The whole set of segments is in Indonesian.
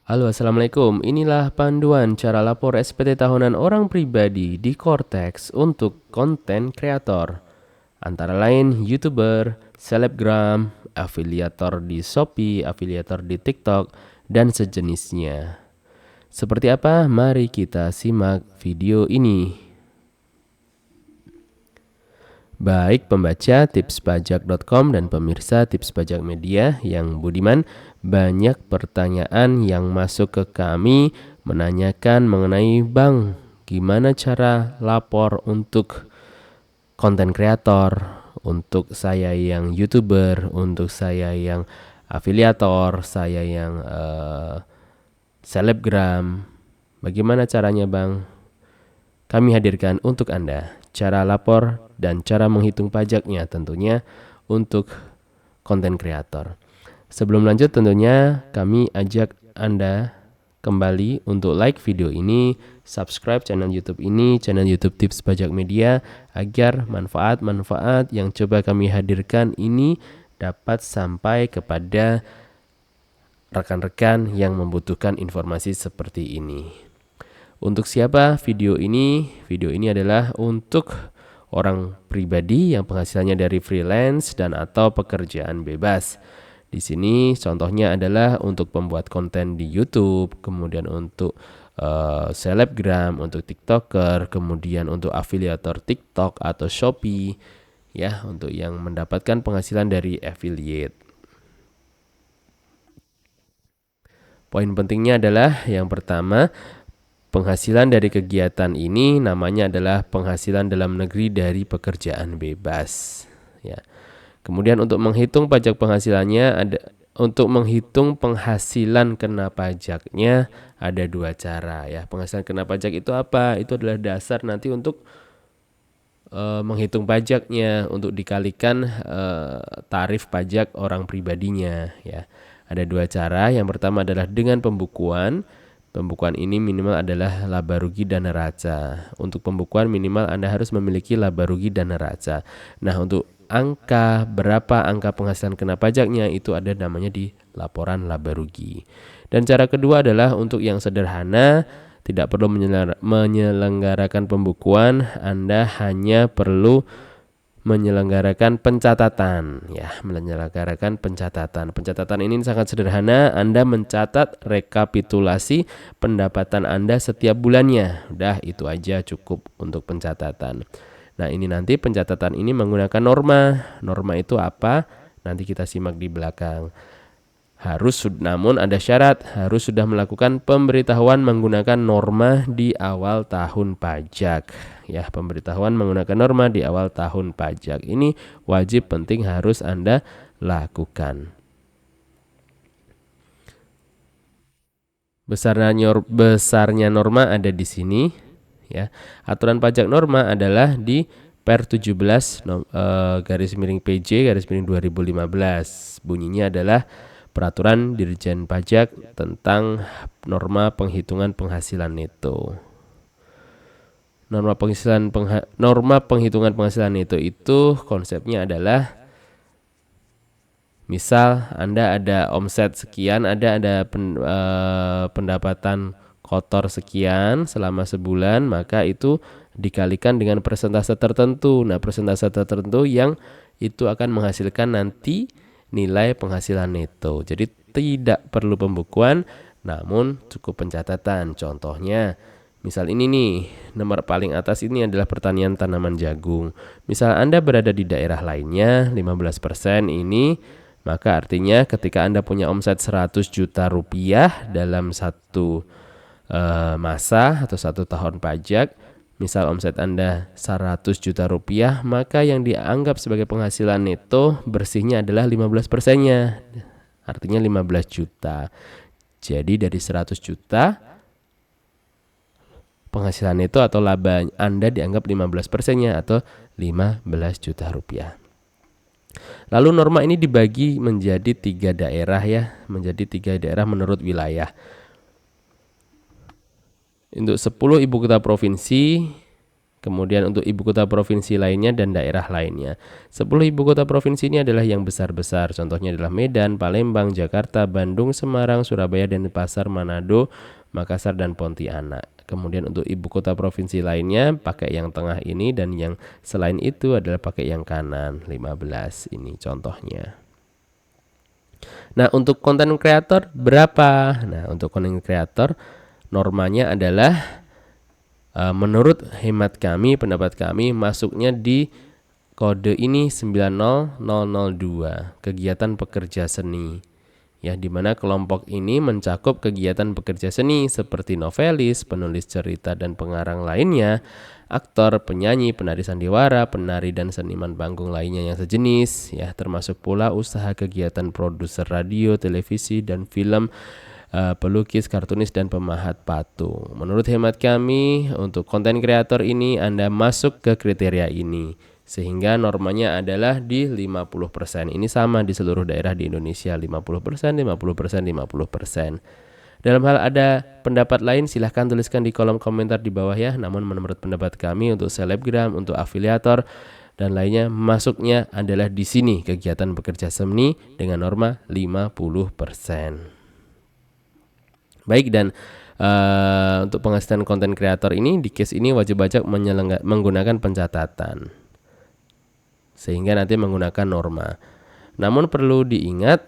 Halo, Assalamualaikum. Inilah panduan cara lapor SPT tahunan orang pribadi di Cortex untuk konten kreator. Antara lain YouTuber, selebgram, afiliator di Shopee, afiliator di TikTok, dan sejenisnya. Seperti apa? Mari kita simak video ini. Baik pembaca tipspajak.com dan pemirsa Tips Pajak Media yang budiman, banyak pertanyaan yang masuk ke kami menanyakan mengenai Bang, gimana cara lapor untuk konten kreator, untuk saya yang YouTuber, untuk saya yang afiliator, saya yang selebgram. Bagaimana caranya Bang? Kami hadirkan untuk Anda cara lapor dan cara menghitung pajaknya tentunya untuk konten kreator. Sebelum lanjut tentunya kami ajak Anda kembali untuk like video ini, subscribe channel YouTube ini, channel YouTube Tips Pajak Media, agar manfaat-manfaat yang coba kami hadirkan ini dapat sampai kepada rekan-rekan yang membutuhkan informasi seperti ini. Untuk siapa video ini? Video ini adalah untuk orang pribadi yang penghasilannya dari freelance dan atau pekerjaan bebas. Di sini contohnya adalah untuk pembuat konten di YouTube, kemudian untuk selebgram, untuk TikToker, kemudian untuk afiliator TikTok atau Shopee, ya, untuk yang mendapatkan penghasilan dari affiliate. Poin pentingnya adalah yang pertama, penghasilan dari kegiatan ini namanya adalah penghasilan dalam negeri dari pekerjaan bebas. Ya. Kemudian untuk menghitung pajak penghasilannya untuk menghitung penghasilan kena pajaknya ada dua cara ya. Penghasilan kena pajak itu apa? Itu adalah dasar nanti untuk menghitung pajaknya untuk dikalikan tarif pajak orang pribadinya ya. Ada dua cara. Yang pertama adalah dengan pembukuan. Pembukuan ini minimal adalah laba rugi dan neraca. Untuk pembukuan minimal Anda harus memiliki laba rugi dan neraca. Nah, untuk berapa angka penghasilan kena pajaknya itu ada namanya di laporan laba rugi. Dan cara kedua adalah untuk yang sederhana, tidak perlu menyelenggarakan pembukuan, Anda hanya perlu menyelenggarakan pencatatan ya, menyelenggarakan pencatatan. Pencatatan ini sangat sederhana, Anda mencatat rekapitulasi pendapatan Anda setiap bulannya. Udah itu aja cukup untuk pencatatan. Nah, ini nanti pencatatan ini menggunakan norma. Norma itu apa? Nanti kita simak di belakang. Namun ada syarat, harus sudah melakukan pemberitahuan menggunakan norma di awal tahun pajak. Ya, pemberitahuan menggunakan norma di awal tahun pajak. Ini wajib penting harus Anda lakukan. Besarnya norma ada di sini. Ya, aturan pajak norma adalah di Per 17 garis miring PJ garis miring 2015. Bunyinya adalah Peraturan Dirjen Pajak tentang norma penghitungan penghasilan neto. Norma penghitungan penghasilan neto itu konsepnya adalah misal Anda ada omset sekian, ada pendapatan kotor sekian selama sebulan, maka itu dikalikan dengan persentase tertentu. Nah, persentase tertentu yang itu akan menghasilkan nanti nilai penghasilan neto. Jadi tidak perlu pembukuan, namun cukup pencatatan. Contohnya, misal ini nih, nomor paling atas ini adalah pertanian tanaman jagung. Misal Anda berada di daerah lainnya, 15% ini, maka artinya ketika Anda punya omset 100 juta rupiah dalam satu masa atau satu tahun pajak, misal omset Anda 100 juta rupiah, maka yang dianggap sebagai penghasilan neto bersihnya adalah 15%-nya. Artinya 15 juta. Jadi dari 100 juta, penghasilan neto atau laba Anda dianggap 15%-nya atau 15 juta rupiah. Lalu norma ini dibagi menjadi 3 daerah ya, menjadi 3 daerah menurut wilayah. Untuk 10 ibu kota provinsi, Kemudian untuk ibu kota provinsi lainnya dan daerah lainnya. 10 ibu kota provinsi ini adalah yang besar-besar. Contohnya adalah Medan, Palembang, Jakarta, Bandung, Semarang, Surabaya, Denpasar, Manado, Makassar, dan Pontianak. Kemudian untuk ibu kota provinsi lainnya pakai yang tengah ini, dan yang selain itu adalah pakai yang kanan, 15 ini contohnya. Nah, untuk konten kreator berapa? Nah, untuk konten kreator normanya adalah menurut hemat kami, pendapat kami, masuknya di kode ini 90002, kegiatan pekerja seni. Ya, di mana kelompok ini mencakup kegiatan pekerja seni seperti novelis, penulis cerita dan pengarang lainnya, aktor, penyanyi, penari sandiwara, penari dan seniman panggung lainnya yang sejenis, ya, termasuk pula usaha kegiatan produser radio, televisi dan film, pelukis, kartunis, dan pemahat patung. Menurut hemat kami, untuk konten kreator ini Anda masuk ke kriteria ini, sehingga normanya adalah di 50%. Ini sama di seluruh daerah di Indonesia, 50%, 50%, 50%. Dalam hal ada pendapat lain, silahkan tuliskan di kolom komentar di bawah ya. Namun menurut pendapat kami, untuk selebgram, untuk afiliator, dan lainnya, masuknya adalah di sini, kegiatan pekerja seni dengan norma 50%. Baik, dan untuk penghasilan konten kreator ini, di case ini wajib pajak menggunakan pencatatan, sehingga nanti menggunakan norma. Namun perlu diingat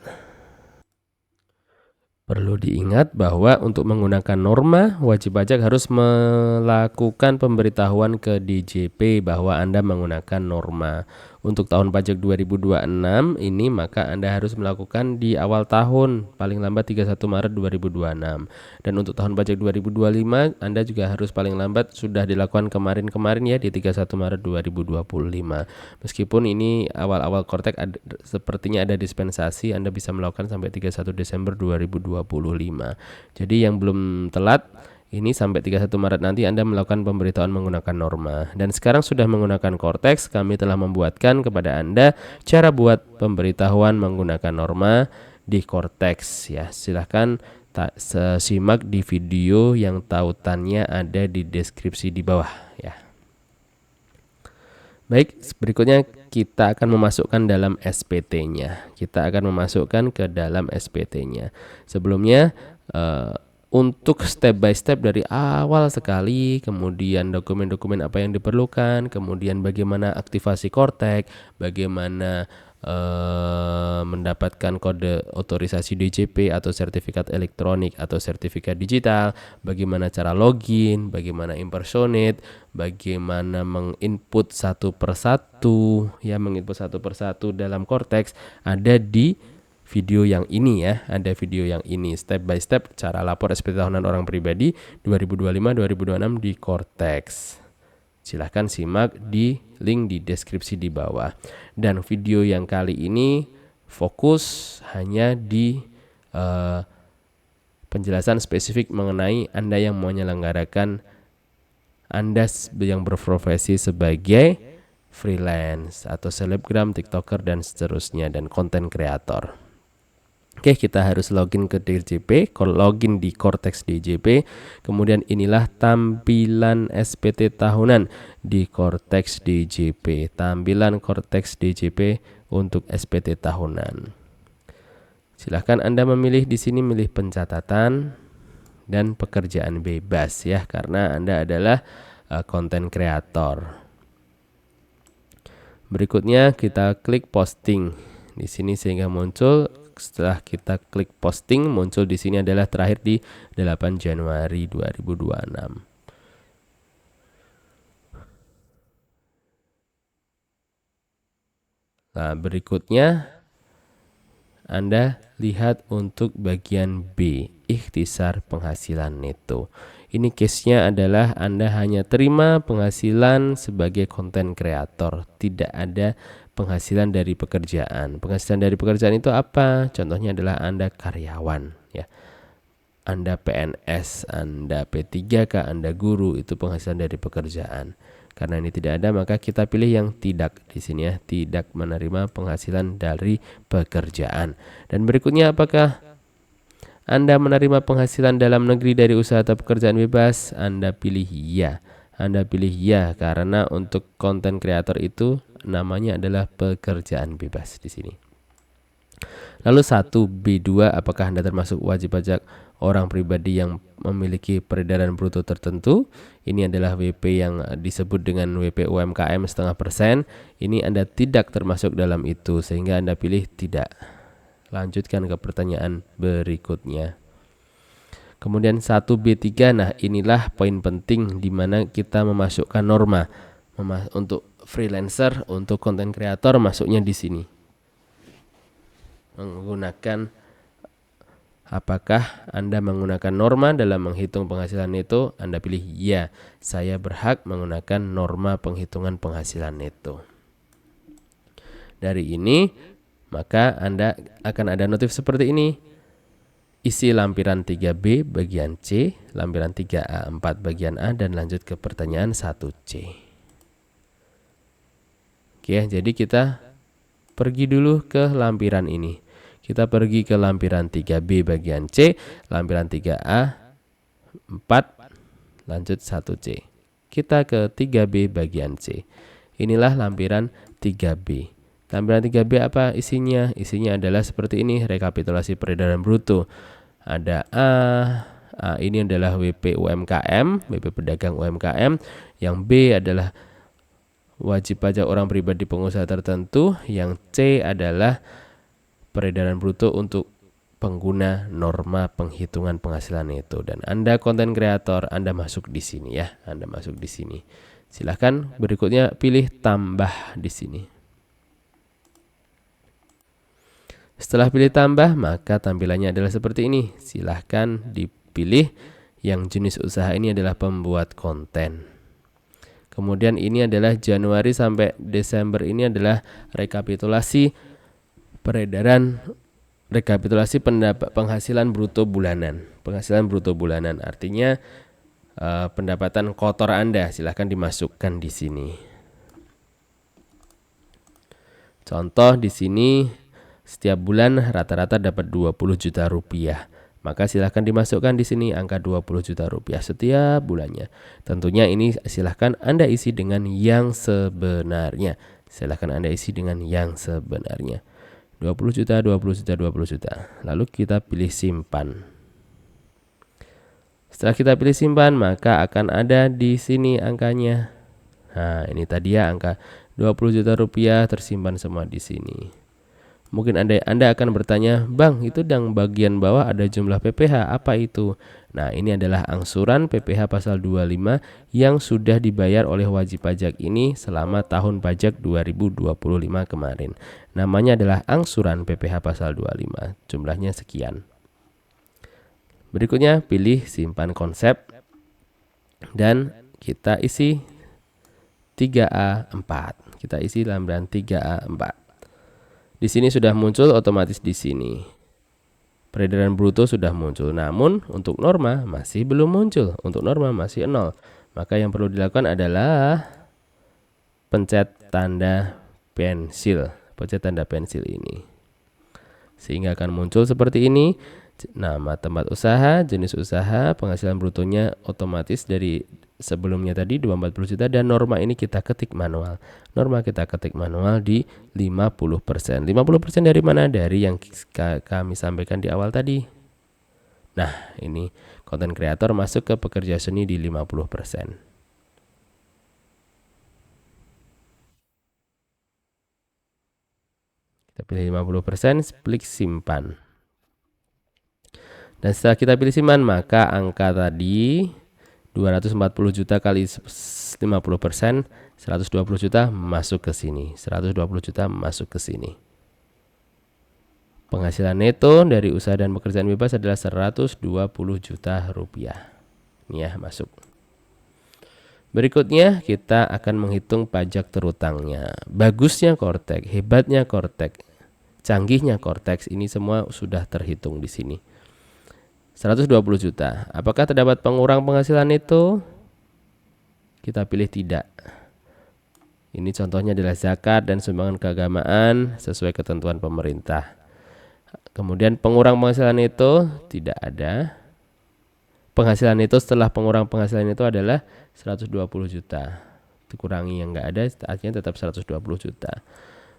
bahwa untuk menggunakan norma, wajib pajak harus melakukan pemberitahuan ke DJP bahwa Anda menggunakan norma. Untuk tahun pajak 2026 ini, maka Anda harus melakukan di awal tahun, paling lambat 31 Maret 2026. Dan untuk tahun pajak 2025, Anda juga harus paling lambat sudah dilakukan kemarin ya, di 31 Maret 2025. Meskipun ini awal-awal Kortek sepertinya ada dispensasi, Anda bisa melakukan sampai 31 Desember 2025. Jadi yang belum telat, ini sampai 31 Maret nanti Anda melakukan pemberitahuan menggunakan norma. Dan sekarang sudah menggunakan Kortex, kami telah membuatkan kepada Anda cara buat pemberitahuan menggunakan norma di Kortex ya. Silahkan simak di video yang tautannya ada di deskripsi di bawah ya. Baik, berikutnya kita akan memasukkan dalam SPT-nya. Kita akan memasukkan ke dalam SPT-nya. Sebelumnya untuk step by step dari awal sekali, kemudian dokumen-dokumen apa yang diperlukan, kemudian bagaimana aktivasi Kortek, bagaimana mendapatkan kode otorisasi DJP atau sertifikat elektronik atau sertifikat digital, bagaimana cara login, bagaimana impersonate, bagaimana menginput satu persatu dalam Kortex, ada di video yang ini ya. Ada video yang ini, step by step cara lapor SPT tahunan orang pribadi 2025-2026 di Kortex. Silahkan simak di link di deskripsi di bawah. Dan video yang kali ini fokus hanya di penjelasan spesifik mengenai Anda yang mau menyelenggarakan, Anda yang berprofesi sebagai freelance atau selebgram, tiktoker, dan seterusnya, dan konten kreator. Oke, kita harus login ke DJP, login di Kortex DJP. Kemudian inilah tampilan SPT tahunan di Kortex DJP. Tampilan Kortex DJP untuk SPT tahunan. Silahkan Anda memilih di sini, milih pencatatan dan pekerjaan bebas ya, karena Anda adalah konten kreator. Berikutnya kita klik posting di sini sehingga muncul. Setelah kita klik posting, muncul di sini adalah terakhir di 8 Januari 2026. Nah, berikutnya Anda lihat untuk bagian B, ikhtisar penghasilan neto. Ini case-nya adalah Anda hanya terima penghasilan sebagai konten kreator, tidak ada penghasilan dari pekerjaan. Penghasilan dari pekerjaan itu apa? Contohnya adalah Anda karyawan ya. Anda PNS, Anda P3K, Anda guru, itu penghasilan dari pekerjaan. Karena ini tidak ada, maka kita pilih yang tidak di sini ya, tidak menerima penghasilan dari pekerjaan. Dan berikutnya, apakah Anda menerima penghasilan dalam negeri dari usaha atau pekerjaan bebas? Anda pilih ya. Anda pilih ya karena untuk konten kreator itu namanya adalah pekerjaan bebas di sini. Lalu 1B2, apakah Anda termasuk wajib pajak orang pribadi yang memiliki peredaran bruto tertentu? Ini adalah WP yang disebut dengan WP UMKM 0,5%. Ini Anda tidak termasuk dalam itu, sehingga Anda pilih tidak. Lanjutkan ke pertanyaan berikutnya. Kemudian 1B3, nah inilah poin penting di mana kita memasukkan norma. Untuk freelancer, untuk konten kreator masuknya di sini. Menggunakan, apakah Anda menggunakan norma dalam menghitung penghasilan neto? Anda pilih ya, saya berhak menggunakan norma penghitungan penghasilan neto. Dari ini maka Anda akan ada notif seperti ini. Isi lampiran 3B bagian C, lampiran 3A4 bagian A, dan lanjut ke pertanyaan 1C. Oke, jadi kita pergi dulu ke lampiran ini. Kita pergi ke lampiran 3B bagian C, lampiran 3A4, lanjut 1C. Kita ke 3B bagian C. Inilah lampiran 3B. Lampiran 3B apa isinya? Isinya adalah seperti ini, rekapitulasi peredaran bruto. Ada A ini adalah WP UMKM, WP pedagang UMKM. Yang B adalah wajib pajak orang pribadi pengusaha tertentu. Yang C adalah peredaran bruto untuk pengguna norma penghitungan penghasilan neto. Dan Anda konten kreator, Anda masuk di sini ya. Anda masuk di sini. Silahkan berikutnya pilih tambah di sini. Setelah pilih tambah, maka tampilannya adalah seperti ini. Silahkan dipilih yang jenis usaha ini adalah pembuat konten. Kemudian ini adalah Januari sampai Desember, ini adalah rekapitulasi peredaran, rekapitulasi penghasilan bruto bulanan. Penghasilan bruto bulanan artinya pendapatan kotor Anda, silahkan dimasukkan di sini. Contoh di sini, setiap bulan rata-rata dapat 20 juta rupiah. Maka silahkan dimasukkan di sini angka 20 juta rupiah setiap bulannya. Tentunya ini silahkan Anda isi dengan yang sebenarnya. Silahkan Anda isi dengan yang sebenarnya. 20 juta, 20 juta, 20 juta. Lalu kita pilih simpan. Setelah kita pilih simpan, maka akan ada di sini angkanya. Nah, ini tadi ya angka 20 juta rupiah tersimpan semua di sini. Mungkin Anda akan bertanya, Bang, itu yang bagian bawah ada jumlah PPh, apa itu? Nah, ini adalah angsuran PPh pasal 25 yang sudah dibayar oleh wajib pajak ini selama tahun pajak 2025 kemarin. Namanya adalah angsuran PPh pasal 25, jumlahnya sekian. Berikutnya pilih simpan konsep dan kita isi 3A4. Kita isi lampiran 3A4. Di sini sudah muncul otomatis di sini. Peredaran bruto sudah muncul, namun untuk norma masih belum muncul. Untuk norma masih 0. Maka yang perlu dilakukan adalah pencet tanda pensil. Pencet tanda pensil ini. Sehingga akan muncul seperti ini. Nama tempat usaha, jenis usaha, penghasilan brutonya otomatis dari sebelumnya tadi 240 juta, dan norma ini kita ketik manual. Norma kita ketik manual di 50%. 50% dari mana? Dari yang kami sampaikan di awal tadi. Nah, ini konten kreator masuk ke pekerja seni di 50%. Kita pilih 50%, klik simpan. Dan setelah kita pilih simpan, maka angka tadi 240 juta kali 50%, 120 juta masuk ke sini. 120 juta masuk ke sini. Penghasilan neto dari usaha dan pekerjaan bebas adalah 120 juta rupiah. Ini ya, masuk. Berikutnya kita akan menghitung pajak terutangnya. Bagusnya Kortex, hebatnya Kortex, canggihnya Kortex, ini semua sudah terhitung di sini. 120 juta. Apakah terdapat pengurang penghasilan neto? Kita pilih tidak. Ini contohnya adalah zakat dan sumbangan keagamaan sesuai ketentuan pemerintah. Kemudian pengurang penghasilan neto tidak ada. penghasilan itu setelah pengurang penghasilan itu adalah 120 juta. Dikurangi yang nggak ada, artinya tetap 120 juta.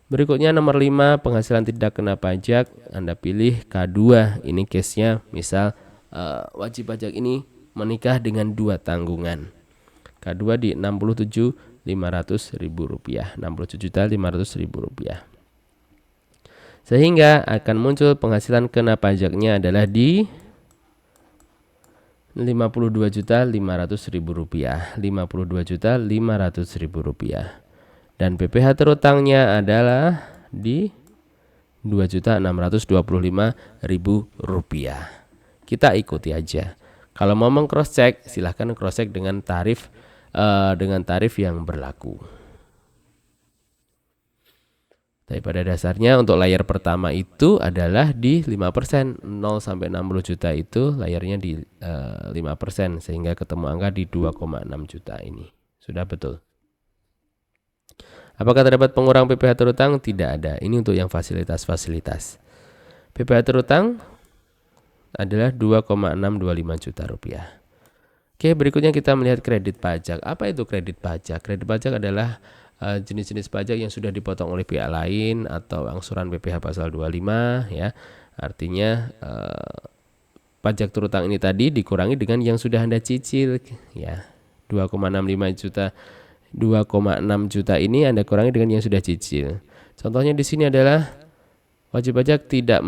Berikutnya nomor 5, penghasilan tidak kena pajak. Anda pilih K2. Ini case-nya misal wajib pajak ini menikah dengan 2 tanggungan. K2 di 67.500.000 rupiah, 67.500.000 rupiah. Sehingga akan muncul penghasilan kena pajaknya adalah di 52.500.000 rupiah, 52.500.000 rupiah. Dan PPh terutangnya adalah di 2.625.000 rupiah. Kita ikuti aja. Kalau mau meng-cross check, silahkan cross check dengan tarif yang berlaku. Tapi pada dasarnya untuk layar pertama itu adalah di 5%, 0 sampai 60 juta itu layarnya di 5%, sehingga ketemu angka di 2,6 juta ini. Sudah betul. Apakah terdapat pengurang PPh terutang? Tidak ada. Ini untuk yang fasilitas-fasilitas. PPh terutang adalah 2,625 juta rupiah. Oke, berikutnya kita melihat kredit pajak. Apa itu kredit pajak? Kredit pajak adalah jenis-jenis pajak yang sudah dipotong oleh pihak lain atau angsuran PPh pasal 25 ya. Artinya pajak terutang ini tadi dikurangi dengan yang sudah Anda cicil ya. 2,65 juta 2,6 juta ini Anda kurangi dengan yang sudah cicil. Contohnya di sini adalah wajib pajak tidak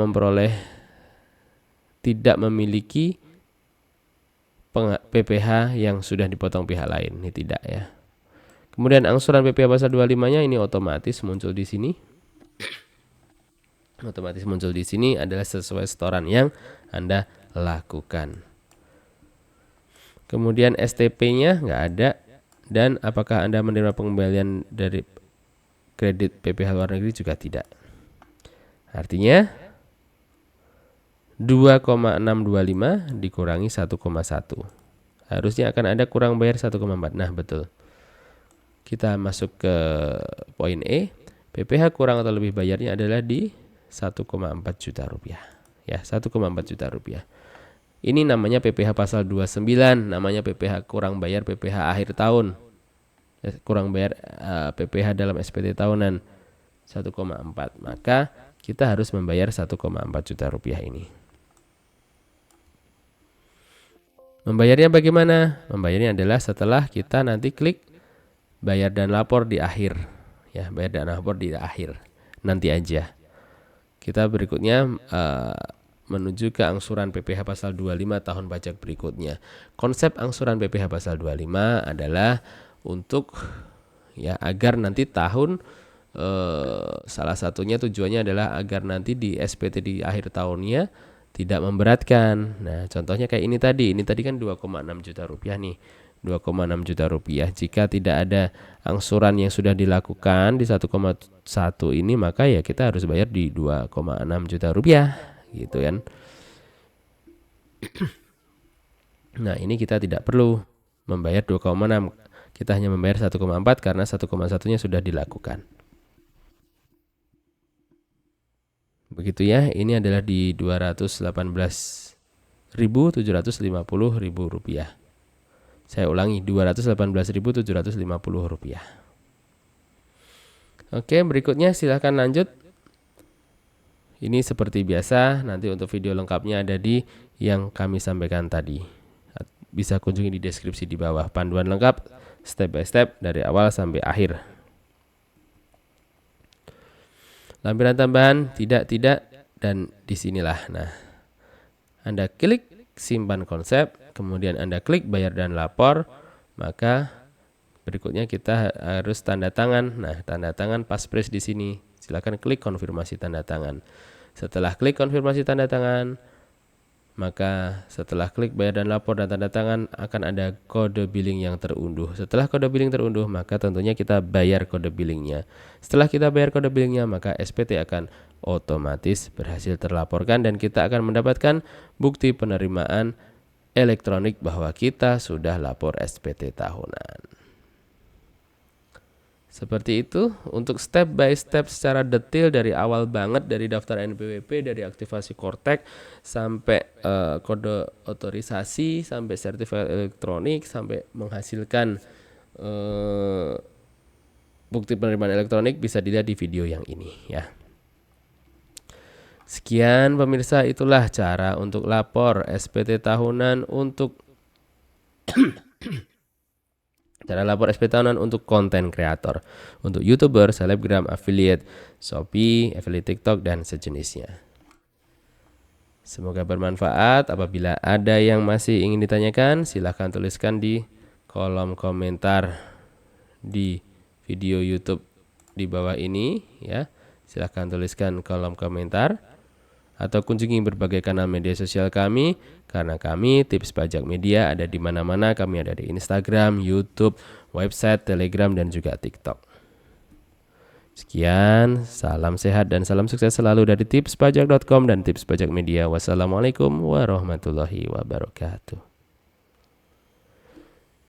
memiliki PPh yang sudah dipotong pihak lain. Ini tidak ya. Kemudian angsuran PPh pasal 25-nya ini otomatis muncul di sini. Otomatis muncul di sini adalah sesuai setoran yang Anda lakukan. Kemudian STP-nya nggak ada. Dan apakah Anda menerima pengembalian dari kredit PPh luar negeri juga tidak. Artinya 2,625 dikurangi 1,1. Harusnya akan ada kurang bayar 1,4. Nah, betul. Kita masuk ke poin E. PPh kurang atau lebih bayarnya adalah di 1,4 juta rupiah. Ya, 1,4 juta rupiah. Ini namanya PPh pasal 29, namanya PPh kurang bayar PPh akhir tahun. Kurang bayar PPh dalam SPT tahunan 1,4. Maka kita harus membayar 1,4 juta rupiah ini. Membayarnya bagaimana? Membayarnya adalah setelah kita nanti klik bayar dan lapor di akhir. Ya, bayar dan lapor di akhir. Nanti aja. Kita berikutnya menuju ke angsuran PPh pasal 25 tahun pajak berikutnya. Konsep angsuran PPh pasal 25 adalah untuk ya agar nanti tahun salah satunya tujuannya adalah agar nanti di SPT di akhir tahunnya tidak memberatkan. Nah, contohnya kayak ini tadi kan 2,6 juta rupiah nih. 2,6 juta rupiah. Jika tidak ada angsuran yang sudah dilakukan di 1,1 ini, maka ya kita harus bayar di 2,6 juta rupiah gitu kan. Nah, ini kita tidak perlu membayar 2,6. Kita hanya membayar 1,4 karena 1,1-nya sudah dilakukan. Begitu ya, ini adalah di 218.750.000 rupiah. Saya ulangi, 218.750 rupiah. Oke, berikutnya silahkan lanjut. Ini seperti biasa, nanti untuk video lengkapnya ada di yang kami sampaikan tadi. Bisa kunjungi di deskripsi di bawah. Panduan lengkap, step by step, dari awal sampai akhir. Lampiran tambahan, tidak, dan disinilah. Nah, Anda klik simpan konsep, kemudian Anda klik bayar dan lapor, maka berikutnya kita harus tanda tangan. Nah, tanda tangan paspres di sini. Silakan klik konfirmasi tanda tangan. Setelah klik konfirmasi tanda tangan, maka setelah klik bayar dan lapor dan tanda tangan akan ada kode billing yang terunduh. Setelah kode billing terunduh, maka tentunya kita bayar kode billingnya. Setelah kita bayar kode billingnya, maka SPT akan otomatis berhasil terlaporkan dan kita akan mendapatkan bukti penerimaan elektronik bahwa kita sudah lapor SPT tahunan. Seperti itu untuk step by step secara detail dari awal banget, dari daftar NPWP, dari aktivasi Kortek sampai kode otorisasi, sampai sertifikat elektronik, sampai menghasilkan bukti penerimaan elektronik, bisa dilihat di video yang ini ya. Sekian pemirsa, itulah cara untuk lapor SPT tahunan untuk cara lapor SPT tahunan untuk konten kreator, untuk YouTuber, selebgram, affiliate, Shopee, affiliate TikTok, dan sejenisnya. Semoga bermanfaat. Apabila ada yang masih ingin ditanyakan, silahkan tuliskan di kolom komentar di video YouTube di bawah ini ya. Silahkan tuliskan kolom komentar atau kunjungi berbagai kanal media sosial kami, karena kami Tips Pajak Media ada di mana-mana. Kami ada di Instagram, YouTube, website, Telegram, dan juga TikTok. Sekian, salam sehat dan salam sukses selalu dari tipspajak.com dan Tips Pajak Media. Wassalamualaikum warahmatullahi wabarakatuh.